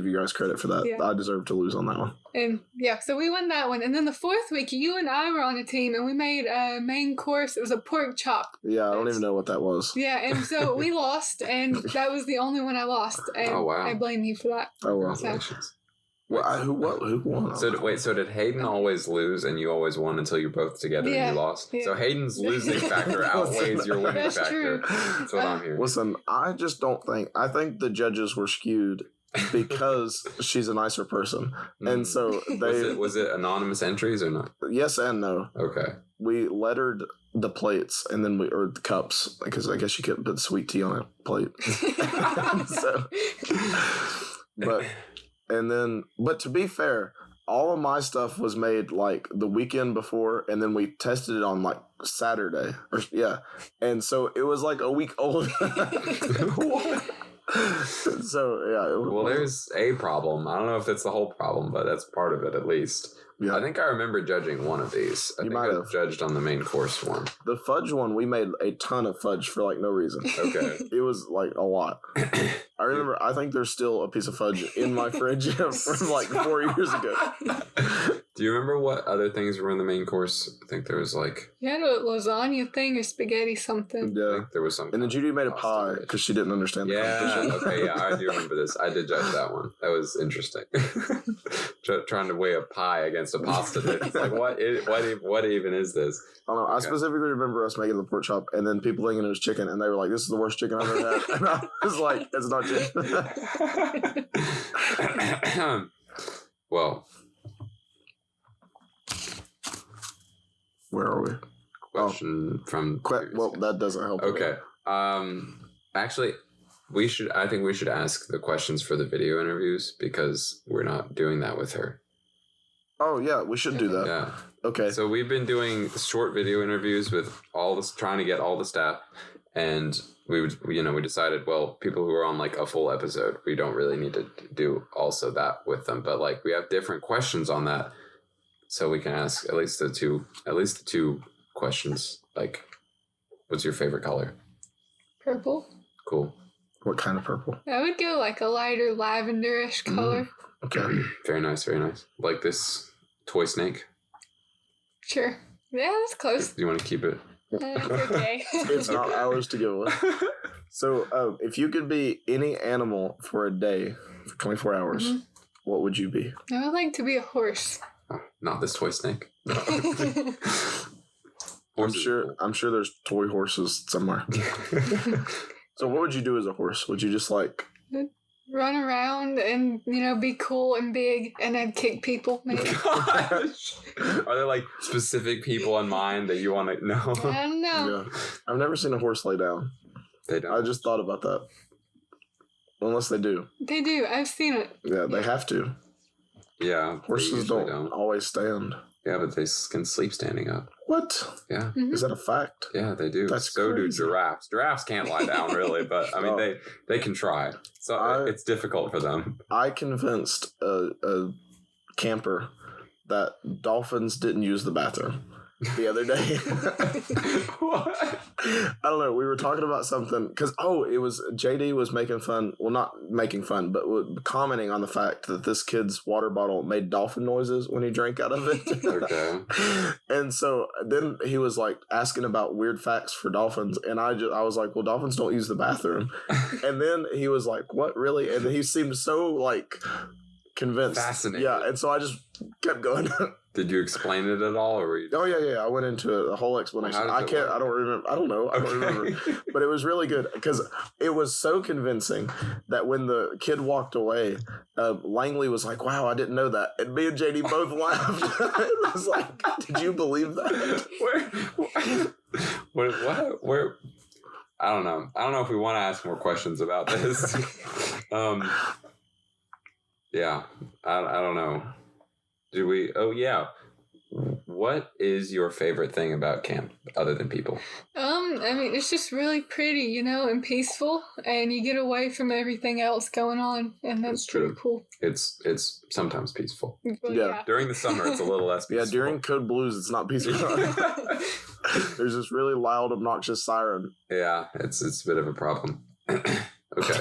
you guys credit for that. Yeah. I deserve to lose on that one. And yeah, so we won that one. And then the fourth week, you and I were on a team, and we made a main course. It was a pork chop. Yeah, I don't even know what that was. Yeah, and so we lost, and that was the only one I lost. And oh, wow. I blame you for that. Oh, well. Congratulations. Well, who won? So did Hayden always lose and you always won until you're both together and you lost? Yeah. So Hayden's losing factor outweighs your winning factor. True. That's what I'm hearing. Listen, I think the judges were skewed because she's a nicer person. And so was it anonymous entries or not? Yes and no. Okay. We lettered the plates and then or the cups, because I guess you couldn't put sweet tea on a plate. But to be fair, all of my stuff was made like the weekend before, and then we tested it on like Saturday. And so it was like a week old. So, yeah. There's a problem. I don't know if that's the whole problem, but that's part of it at least. Yeah. I think I remember judging one of these. I think I judged on the main course one. The fudge one, we made a ton of fudge for like no reason. Okay. It was like a lot. I remember, I think there's still a piece of fudge in my fridge from like 4 years ago. Do you remember what other things were in the main course? I think there was like... You had a lasagna thing or spaghetti something. Yeah. I think there was something. And then Judy made a pie because she didn't understand the competition. Okay, yeah, I do remember this. I did judge that one. That was interesting. Trying to weigh a pie against a pasta dish. It's like, what even is this? I don't know. I specifically remember us making the pork chop and then people thinking it was chicken, and they were like, this is the worst chicken I've ever had. And I was like, it's not chicken. Well... Where are we? Question from... well, that doesn't help. Okay. Actually, I think we should ask the questions for the video interviews because we're not doing that with her. Oh, yeah, we should do that. Yeah. Okay. So we've been doing short video interviews with trying to get all the staff, and we decided, well, people who are on like a full episode, we don't really need to do also that with them, but like we have different questions on that. So we can ask at least the two questions. Like, what's your favorite color? Purple. Cool. What kind of purple? I would go like a lighter lavenderish color. Okay. Very nice, very nice. Like this toy snake. Sure. Yeah, that's close. Do you want to keep it? It's okay. It's not ours to give away. So, if you could be any animal for a day, for 24 hours, what would you be? I would like to be a horse. Oh, not this toy snake. I'm sure there's toy horses somewhere. So what would you do as a horse? Would you just like run around and, be cool and big, and I'd kick people, maybe? Gosh. Are there like specific people in mind that you want to know? I don't know. Yeah. I've never seen a horse lay down. They don't. I just thought about that. Unless they do. They do. I've seen it. Yeah, they have to. Yeah. Horses don't always stand. Yeah, but they can sleep standing up. What? Yeah. Mm-hmm. Is that a fact? Yeah, they do. That's so crazy. do giraffes. Giraffes can't lie down, really, but I mean, they can try. So it's difficult for them. I convinced a camper that dolphins didn't use the bathroom the other day. What? I don't know. We were talking about something because it was JD was making fun. Well, not making fun, but commenting on the fact that this kid's water bottle made dolphin noises when he drank out of it. Okay. And so then he was like asking about weird facts for dolphins, and I was like, well, dolphins don't use the bathroom. And then he was like, what, really? And he seemed so like convinced. Fascinated. Yeah, and so I just kept going. Did you explain it at all, or were you? Oh yeah. I went into it, the whole explanation. I can't. I don't remember. I don't know. I don't remember. But it was really good because it was so convincing that when the kid walked away, Langley was like, "Wow, I didn't know that," and me and JD both laughed. It was like, "Did you believe that?" Where? I don't know. I don't know if we want to ask more questions about this. Yeah, I don't know. Do we? Oh, yeah. What is your favorite thing about camp other than people? I mean, it's just really pretty, and peaceful, and you get away from everything else going on, and that's pretty cool. It's sometimes peaceful. But, Yeah. During the summer, it's a little less peaceful. Yeah, during Code Blues, it's not peaceful. There's this really loud, obnoxious siren. Yeah, it's a bit of a problem. Okay.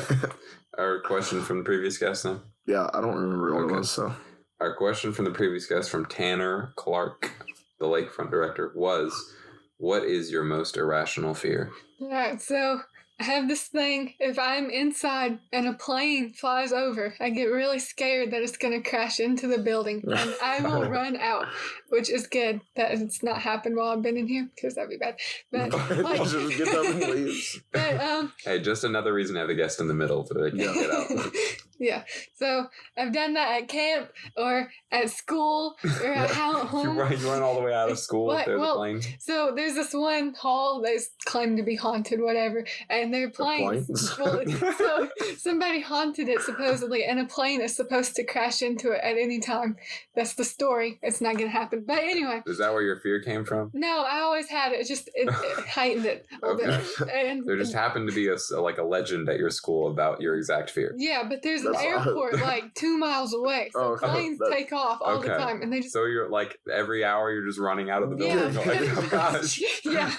Our question from the previous guest now? Yeah, I don't remember what it was, so... Our question from the previous guest, from Tanner Clark, the Lakefront director, was, what is your most irrational fear? All right, so I have this thing. If I'm inside and a plane flies over, I get really scared that it's going to crash into the building, and I will run out, which is good that it's not happened while I've been in here, because that'd be bad. But just get up and leave. But hey, just another reason to have a guest in the middle so they can get out. Yeah, so I've done that at camp or at school or at home. You run all the way out of school if there's a plane. So there's this one hall that's claimed to be haunted, whatever, and they're planes. Well, so somebody haunted it supposedly, and a plane is supposed to crash into it at any time. That's the story. It's not going to happen. But anyway. Is that where your fear came from? No, I always had it. It heightened it a little bit. And there just happened to be a legend at your school about your exact fear. Yeah, but there's an airport like 2 miles away, so planes take off all the time, and they just. So you're like every hour you're just running out of the building. Yeah. Like, oh gosh. Yeah.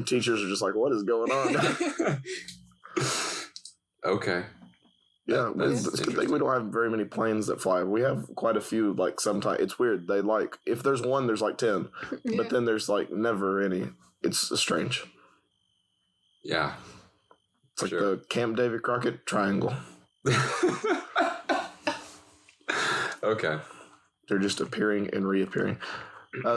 Teachers are just like, what is going on? Okay. Yeah, it's a good thing we don't have very many planes that fly. We have quite a few. Like sometimes it's weird. They like if there's one, there's like 10, but then there's like never any. It's strange. Yeah. It's like the Camp David Crockett triangle. Okay. They're just appearing and reappearing.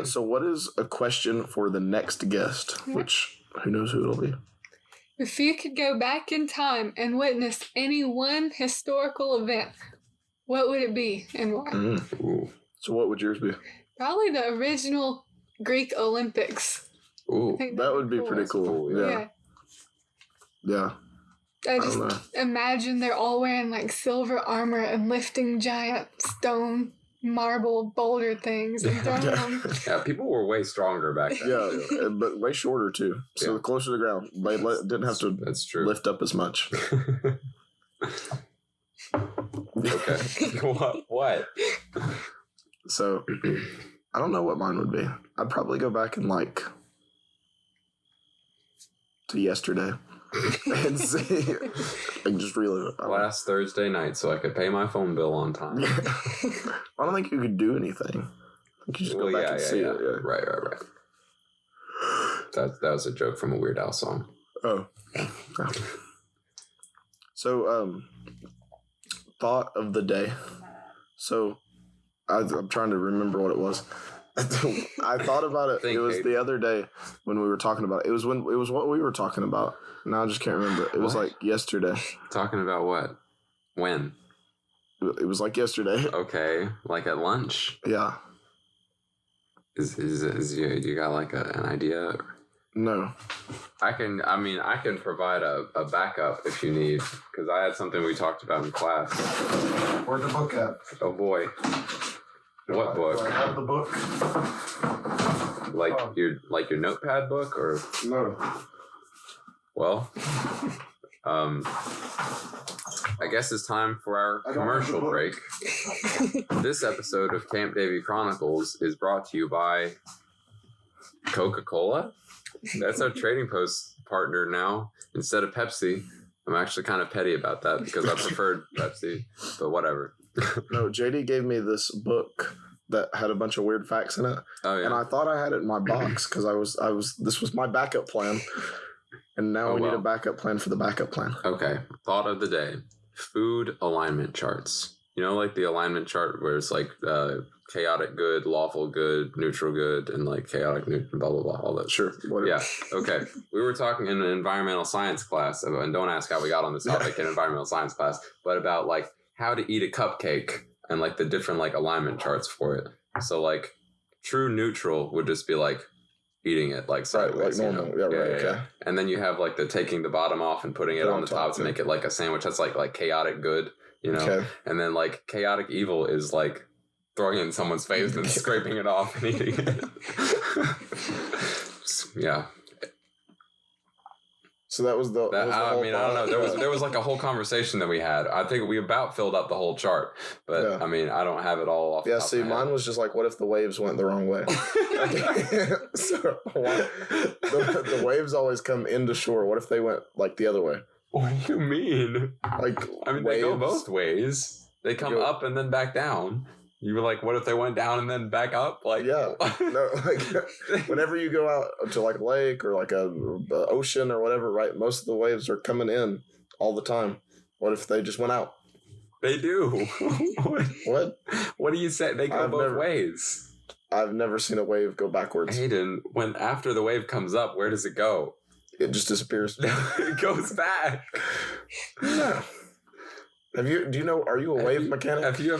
So what is a question for the next guest, which who knows who it'll be? If you could go back in time and witness any one historical event, what would it be and why? So what would yours be? Probably the original Greek Olympics. Ooh. That would be pretty cool. Yeah. I just imagine they're all wearing like silver armor and lifting giant stone marble boulder things and throwing them. Yeah, people were way stronger back then. Yeah, but way shorter too. So closer to the ground. They didn't have to lift up as much. Okay. What? So, I don't know what mine would be. I'd probably go back and to yesterday. and see. And just relive it. Last Thursday night, so I could pay my phone bill on time. I don't think you could do anything. You just go back and see it. Yeah. Right. That was a joke from a Weird Al song. Oh. So, thought of the day. So, I'm trying to remember what it was. I thought about it. It was the other day when we were talking about it. It was what we were talking about. Now I just can't remember. It was like yesterday. Talking about what? When? It was like yesterday. Okay, like at lunch. Yeah. Is you got like an idea? No. I can provide a backup if you need, because I had something we talked about in class. Where's the book at? Oh boy. What book? Do I have the book? Like your notepad book or no? Well, I guess it's time for our commercial break. This episode of Camp Davy Chronicles is brought to you by Coca-Cola. That's our Trading Post partner now instead of Pepsi. I'm actually kind of petty about that because I preferred Pepsi, but whatever. No, JD gave me this book that had a bunch of weird facts in it. Oh yeah. And I thought I had it in my box because this was my backup plan. And now we need a backup plan for the backup plan. Okay. Thought of the day. Food alignment charts. You know, like the alignment chart where it's like chaotic good, lawful good, neutral good, and like chaotic neutral, blah, blah, blah, all that. Sure. Whatever. Yeah. Okay. We were talking in an environmental science class, and don't ask how we got on this topic in environmental science class, but about like how to eat a cupcake and like the different like alignment charts for it. So like true neutral would just be like eating it like sideways. Like normal. Yeah, right. Okay. And then you have like the taking the bottom off and putting it on the top to make it like a sandwich. That's like chaotic good, you know? Okay. And then like chaotic evil is like throwing it in someone's face and scraping it off and eating it. Yeah. So that was the. I don't know. There was like a whole conversation that we had. I think we about filled up the whole chart, but yeah. I mean, I don't have it all off. Yeah, see, mine was just like, what if the waves went the wrong way? So the waves always come into shore. What if they went like the other way? What do you mean? Like, I mean, they go both ways. They come up and then back down. You were like, what if they went down and then back up? Like, yeah, no, like whenever you go out to like a lake or like a ocean or whatever, right? Most of the waves are coming in all the time. What if they just went out? They do. What? What do you say? They go both ways. I've never seen a wave go backwards. Hayden, when after the wave comes up, where does it go? It just disappears. It goes back. No. Are you a wave mechanic? Have you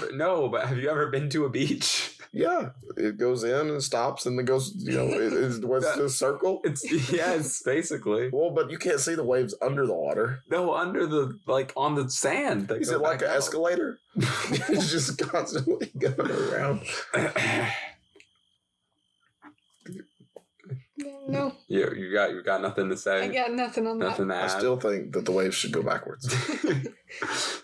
ever been to a beach? Yeah. It goes in and stops and then goes, it's the circle. Yes, basically. Well, but you can't see the waves under the water. No, under the, like on the sand. Is it like an escalator? It's just constantly going around. No. You got nothing to say? I got nothing on nothing that. To add? I still think that the waves should go backwards.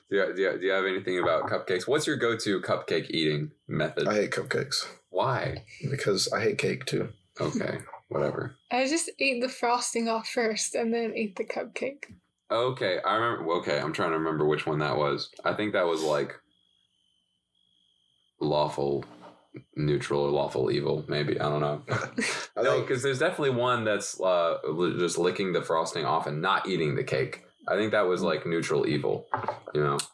Do you have anything about cupcakes? What's your go-to cupcake eating method? I hate cupcakes. Why? Because I hate cake too. Okay, whatever. I just eat the frosting off first and then eat the cupcake. Okay, I remember. Okay, I'm trying to remember which one that was. I think that was like lawful neutral or lawful evil, maybe. I don't know. No, because there's definitely one that's just licking the frosting off and not eating the cake. I think that was like neutral evil,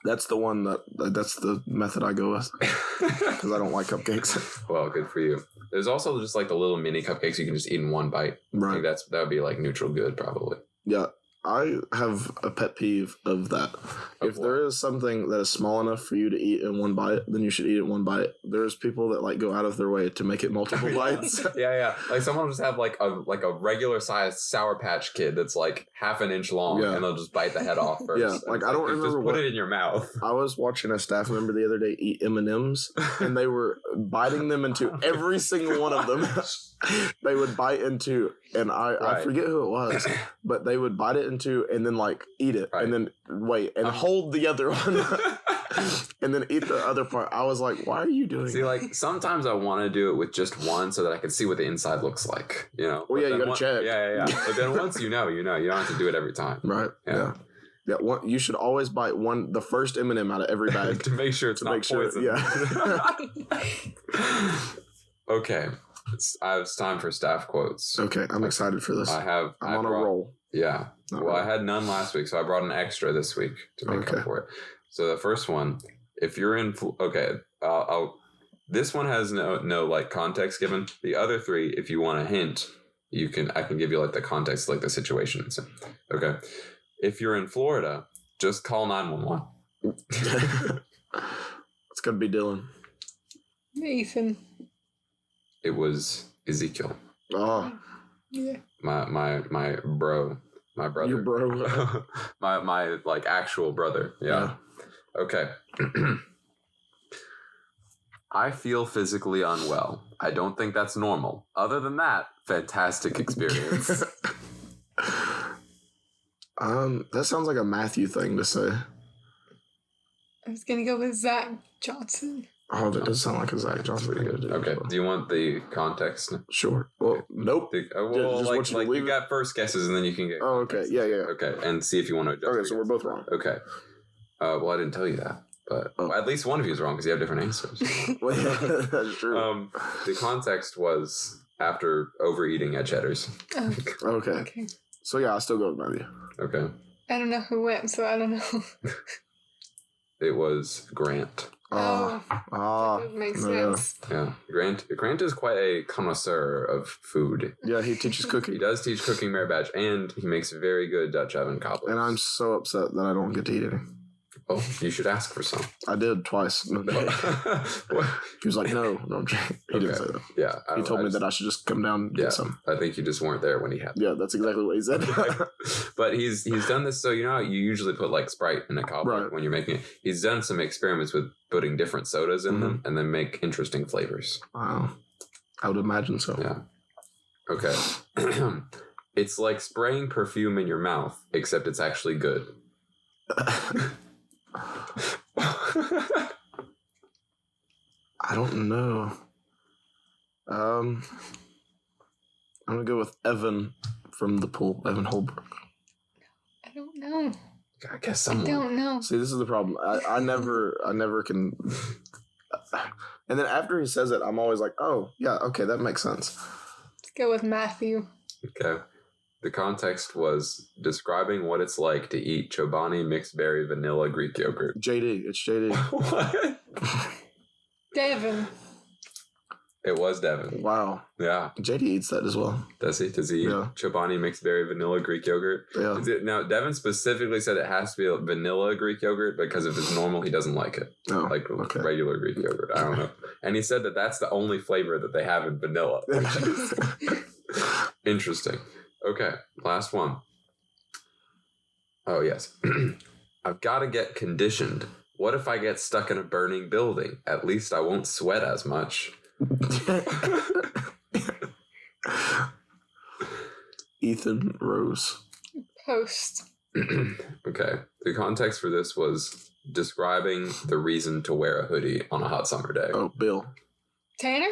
That's the one that's the method I go with because I don't like cupcakes. Well, good for you. There's also just like the little mini cupcakes you can just eat in one bite. Right. I think that would be like neutral good probably. Yeah. I have a pet peeve of that. If there is something that is small enough for you to eat in one bite, then you should eat it in one bite. There's people that like go out of their way to make it multiple bites. Yeah. Like someone will just have like a regular sized Sour Patch Kid that's like half an inch long, and they'll just bite the head off first. Yeah, like I don't remember. Just put it in your mouth. I was watching a staff member the other day eat M&Ms, and they were biting them into every single one of them. They would bite into, and I forget who it was, but they would bite it into and then like eat it and then wait and hold the other one and then eat the other part. I was like, why are you doing See, like, sometimes I want to do it with just one so that I can see what the inside looks like, you know? Well, yeah, you gotta check. Yeah. But then once you know. You don't have to do it every time. Right. Yeah. You should always bite the first M&M out of every bag. To make sure it's not poison. Yeah. Okay. It's time for staff quotes. Okay, I'm excited for this. I'm on a roll. Yeah. I had none last week, so I brought an extra this week to make up for it. So the first one, if you're in... Okay, this one has no like context given. The other three, if you want a hint, I can give you like the context, like the situation. So, okay. If you're in Florida, just call 911. It's gonna be Dylan. Ethan. It was Ezekiel. Oh. Yeah. My bro. My brother. Your bro. my like actual brother. Yeah. Okay. I feel physically unwell. I don't think that's normal. Other than that, fantastic experience. That sounds like a Matthew thing to say. I was gonna go with Zach Johnson. Oh, that does sound like a Zach Johnson thing to do. Okay. Do you want the context? Sure. Well, nope. Just you got first guesses and then you can get. Oh, okay. Yeah. Okay, and see if you want to adjust. Okay, so we're both wrong. Okay. Well, I didn't tell you that, but at least one of you is wrong because you have different answers. Well, yeah, that's true. The context was after overeating at Cheddar's. Okay. So yeah, I still go with Matthew. Okay. I don't know who went, so I don't know. It was Grant. That makes sense. Yeah. Grant is quite a connoisseur of food. Yeah, he teaches cooking. He does teach cooking merit badge, and he makes very good Dutch oven cobblers. And I'm so upset that I don't get to eat any. Oh, you should ask for some. I did twice. He was like, no, I'm joking. He didn't say that. Yeah. He told me that I should just come down and get some. I think you just weren't there when he had them. Yeah, that's exactly what he said. But he's done this, so you know how you usually put like Sprite in a cobbler when you're making it. He's done some experiments with putting different sodas in them and then make interesting flavors. Wow. I would imagine so. Yeah. Okay. It's like spraying perfume in your mouth, except it's actually good. I don't know. I'm gonna go with Evan from the pool. Evan Holbrook. I don't know. I guess someone. I don't know. See, this is the problem. I never can. And then after he says it, I'm always like, oh yeah, okay, that makes sense. Let's go with Matthew. Okay. The context was describing what it's like to eat Chobani mixed berry vanilla Greek yogurt. JD. It's JD. What? Devin. It was Devin. Wow. Yeah. JD eats that as well. Does he? Does he eat Chobani mixed berry vanilla Greek yogurt? Yeah. Now, Devin specifically said it has to be vanilla Greek yogurt because if it's normal, he doesn't like it. Oh, like regular Greek yogurt. I don't know. And he said that that's the only flavor that they have in vanilla. Interesting. Okay, last one. Oh, yes. I've got to get conditioned. What if I get stuck in a burning building? At least I won't sweat as much. Ethan Rose. Post. Okay, the context for this was describing the reason to wear a hoodie on a hot summer day. Oh, Bill. Tanner?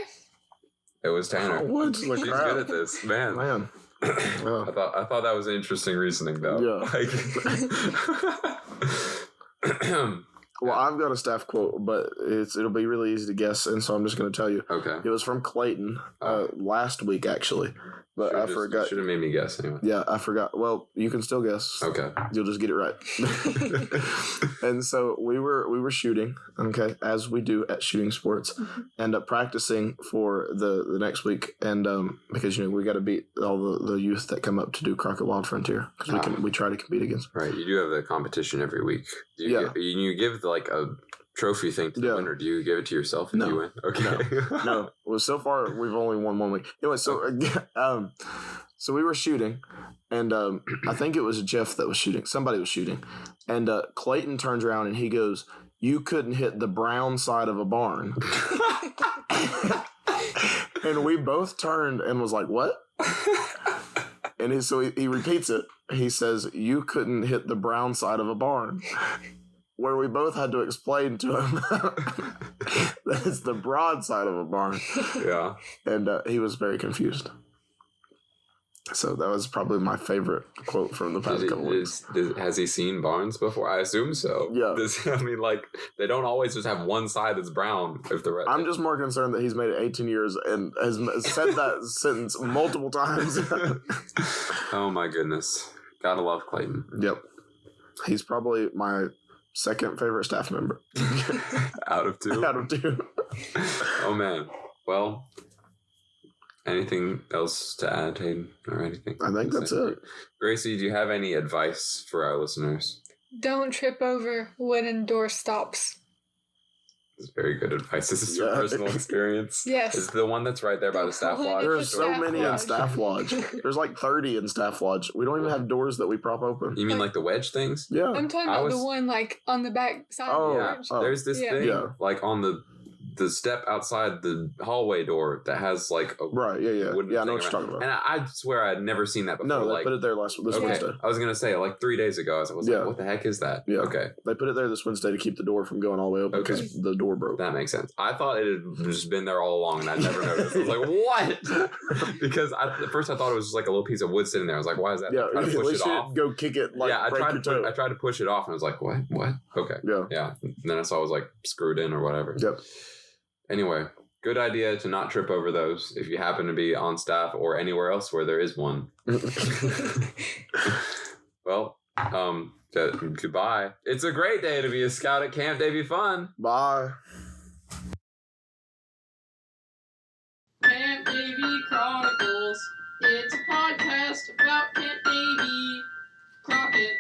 It was Tanner. What? She's good at this. Man. Oh. I thought that was interesting reasoning, though. Yeah. Well, I've got a staff quote, but it'll be really easy to guess, and so I'm just going to tell you. Okay. It was from Clayton last week, actually, but I forgot. Should have made me guess anyway. Yeah, I forgot. Well, you can still guess. Okay. You'll just get it right. And so we were shooting, okay, as we do at shooting sports, and practicing for the next week, and because we got to beat all the youth that come up to do Crockett Wild Frontier because we try to compete against. Right. You do have the competition every week. You give like a trophy thing to the winner. Do you give it to yourself if you win? Okay. No. Well, so far we've only won 1 week. Anyway, so so we were shooting, and I think it was Jeff that was shooting. Somebody was shooting, and Clayton turns around and he goes, "You couldn't hit the brown side of a barn." And we both turned and was like, "What?" And so he repeats it. He says, "You couldn't hit the brown side of a barn." where we both had to explain to him that it's the broad side of a barn. Yeah. And he was very confused. So that was probably my favorite quote from the past couple weeks. Has he seen barns before? I assume so. Yeah. They don't always just have one side that's brown. I'm just more concerned that he's made it 18 years and has said that sentence multiple times. Oh my goodness. Gotta love Clayton. Yep. He's probably my second favorite staff member. Out of 2? Out of 2. Oh man. Well, anything else to add, Hayden, or anything? I think that's it. Gracie, do you have any advice for our listeners? Don't trip over wooden door stops. It's very good advice. This is your personal experience. Yes. It's the one that's right there by the staff lodge. There's so many in Staff Lodge. There's like 30 in Staff Lodge. We don't even have doors that we prop open. You mean like the wedge things? Yeah. I'm talking about the one like on the back side of the porch. There's this thing like on the step outside the hallway door that has like a right, yeah. wooden I know what thing you're talking about. And I swear I'd never seen that before. No, they put it there this Wednesday. I was gonna say like 3 days ago. I was like, what the heck is that? Yeah. Okay. They put it there this Wednesday to keep the door from going all the way open because the door broke. That makes sense. I thought it had just been there all along and I never noticed. I was like, what? Because at first I thought it was just like a little piece of wood sitting there. I was like, why is that? Yeah, I tried to push it off. Go kick it like I break your toe. I tried to push it off and I was like, what? Okay. Yeah. And then I saw it was like screwed in or whatever. Yep. Anyway, good idea to not trip over those if you happen to be on staff or anywhere else where there is one. Well, goodbye. It's a great day to be a scout at Camp Davy Fun. Bye. Camp Davy Chronicles. It's a podcast about Camp Davy Crockett.